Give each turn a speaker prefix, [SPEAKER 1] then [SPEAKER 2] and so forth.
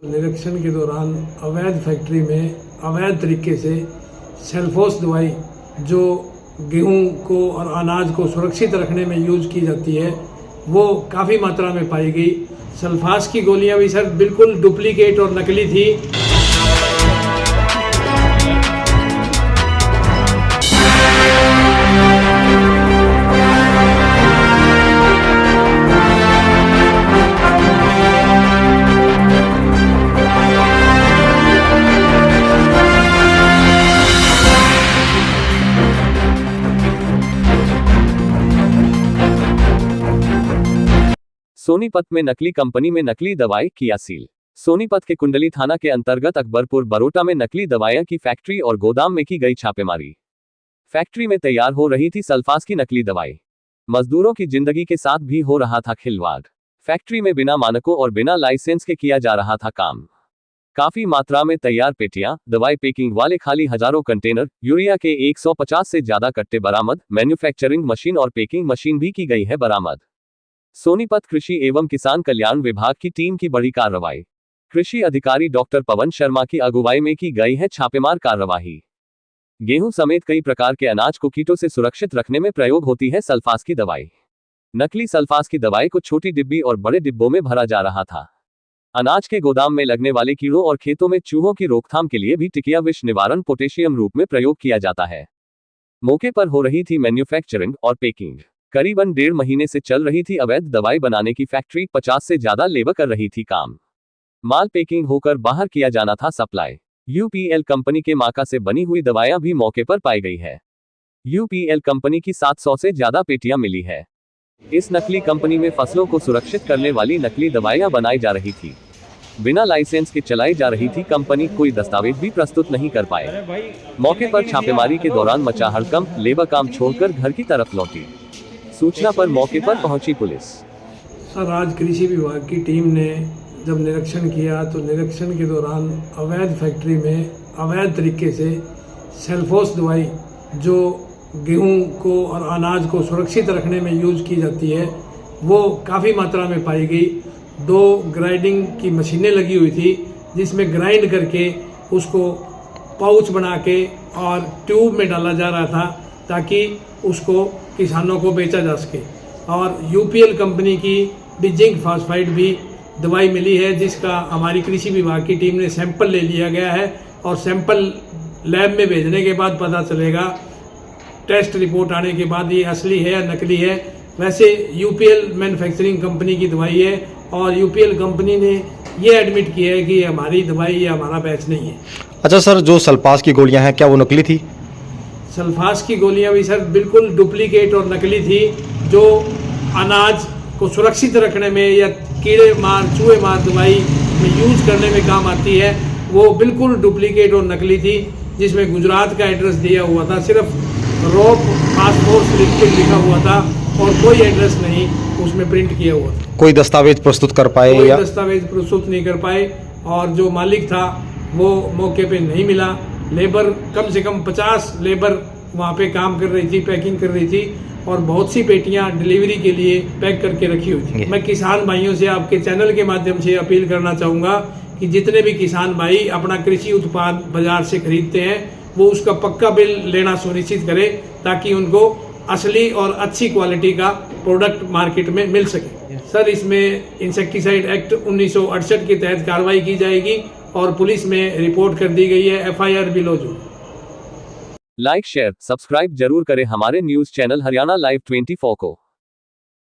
[SPEAKER 1] निरीक्षण के दौरान अवैध फैक्ट्री में अवैध तरीके से सेल्फोस दवाई जो गेहूं को और अनाज को सुरक्षित रखने में यूज की जाती है वो काफ़ी मात्रा में पाई गई। सल्फास की गोलियां भी सर बिल्कुल डुप्लीकेट और नकली थी।
[SPEAKER 2] सोनीपत में नकली कंपनी में नकली दवाई किया सील। सोनीपत के कुंडली थाना के अंतर्गत अकबरपुर बरोटा में नकली दवाइयां की फैक्ट्री और गोदाम में की गई छापेमारी। फैक्ट्री में तैयार हो रही थी सल्फास की नकली दवाई। मजदूरों की जिंदगी के साथ भी हो रहा था खिलवाड़। फैक्ट्री में बिना मानकों और बिना लाइसेंस के किया जा रहा था काम। काफी मात्रा में तैयार पेटियां, दवाई पैकिंग वाले खाली हजारों कंटेनर, यूरिया के 150 से ज्यादा कट्टे बरामद। मैन्युफैक्चरिंग मशीन और पैकिंग मशीन भी की गई है बरामद। सोनीपत कृषि एवं किसान कल्याण विभाग की टीम की बड़ी कार्रवाई। कृषि अधिकारी डॉक्टर पवन शर्मा की अगुवाई में की गई है छापेमार कार्रवाई। गेहूं समेत कई प्रकार के अनाज को कीटों से सुरक्षित रखने में प्रयोग होती है सल्फास की दवाई। नकली सल्फास की दवाई को छोटी डिब्बी और बड़े डिब्बों में भरा जा रहा था। अनाज के गोदाम में लगने वाले कीड़ों और खेतों में चूहों की रोकथाम के लिए भी टिकिया विष निवारण पोटेशियम रूप में प्रयोग किया जाता है। मौके पर हो रही थी मैन्युफैक्चरिंग और पैकिंग। करीबन 1.5 महीने से चल रही थी अवैध दवाई बनाने की फैक्ट्री। 50 से ज्यादा लेबर कर रही थी काम। माल पैकिंग होकर बाहर किया जाना था सप्लाई। यूपीएल कंपनी के माका से बनी हुई दवाइयां भी मौके पर पाई गई है। यूपीएल कंपनी की 700 से ज्यादा पेटियां मिली है। इस नकली कंपनी में फसलों को सुरक्षित करने वाली नकली दवाइयां बनाई जा रही थी। बिना लाइसेंस के चलाई जा रही थी कंपनी। कोई दस्तावेज भी प्रस्तुत नहीं कर पाए। मौके पर छापेमारी के दौरान मचा हड़कंप। लेबर काम छोड़कर घर की तरफ लौटी। सूचना पर मौके पर पहुंची पुलिस।
[SPEAKER 1] सर आज कृषि विभाग की टीम ने जब निरीक्षण किया तो निरीक्षण के दौरान अवैध फैक्ट्री में अवैध तरीके से सेल्फोस दवाई जो गेहूं को और अनाज को सुरक्षित रखने में यूज की जाती है वो काफ़ी मात्रा में पाई गई। 2 ग्राइंडिंग की मशीनें लगी हुई थी जिसमें ग्राइंड करके उसको पाउच बना के और ट्यूब में डाला जा रहा था ताकि उसको किसानों को बेचा जा सके। और यूपीएल कंपनी की जिंक फॉस्फाइड भी दवाई मिली है जिसका हमारी कृषि विभाग की टीम ने सैंपल ले लिया गया है और सैंपल लैब में भेजने के बाद पता चलेगा, टेस्ट रिपोर्ट आने के बाद ये असली है या नकली है। वैसे यूपीएल मैन्युफैक्चरिंग कंपनी की दवाई है और यूपीएल कंपनी ने ये एडमिट किया है कि हमारी दवाई ये हमारा बैच नहीं है।
[SPEAKER 3] अच्छा सर, जो सल्फास की गोलियां हैं क्या वो नकली थी?
[SPEAKER 1] सल्फास की गोलियां भी सर बिल्कुल डुप्लीकेट और नकली थी। जो अनाज को सुरक्षित रखने में या कीड़े मार चूहे मार दवाई में यूज करने में काम आती है वो बिल्कुल डुप्लीकेट और नकली थी। जिसमें गुजरात का एड्रेस दिया हुआ था, सिर्फ रोप फास्फोरस लिक्विड लिखा हुआ था और कोई एड्रेस नहीं उसमें प्रिंट किया हुआ था।
[SPEAKER 3] कोई दस्तावेज प्रस्तुत कर पाए?
[SPEAKER 1] कोई दस्तावेज प्रस्तुत नहीं कर पाए और जो मालिक था वो मौके पे नहीं मिला। लेबर कम से कम 50 लेबर वहाँ पे काम कर रही थी, पैकिंग कर रही थी और बहुत सी पेटियां डिलीवरी के लिए पैक करके रखी हुई थी। मैं किसान भाइयों से आपके चैनल के माध्यम से अपील करना चाहूँगा कि जितने भी किसान भाई अपना कृषि उत्पाद बाजार से खरीदते हैं वो उसका पक्का बिल लेना सुनिश्चित करें ताकि उनको असली और अच्छी क्वालिटी का प्रोडक्ट मार्केट में मिल सके। सर इसमें इंसेक्टिसाइड एक्ट 1968 के तहत कार्रवाई की जाएगी और पुलिस में रिपोर्ट कर दी गई है। FIR भी लॉन्च होगी।
[SPEAKER 2] लाइक शेयर सब्सक्राइब जरूर करें हमारे न्यूज चैनल हरियाणा लाइव 24 को।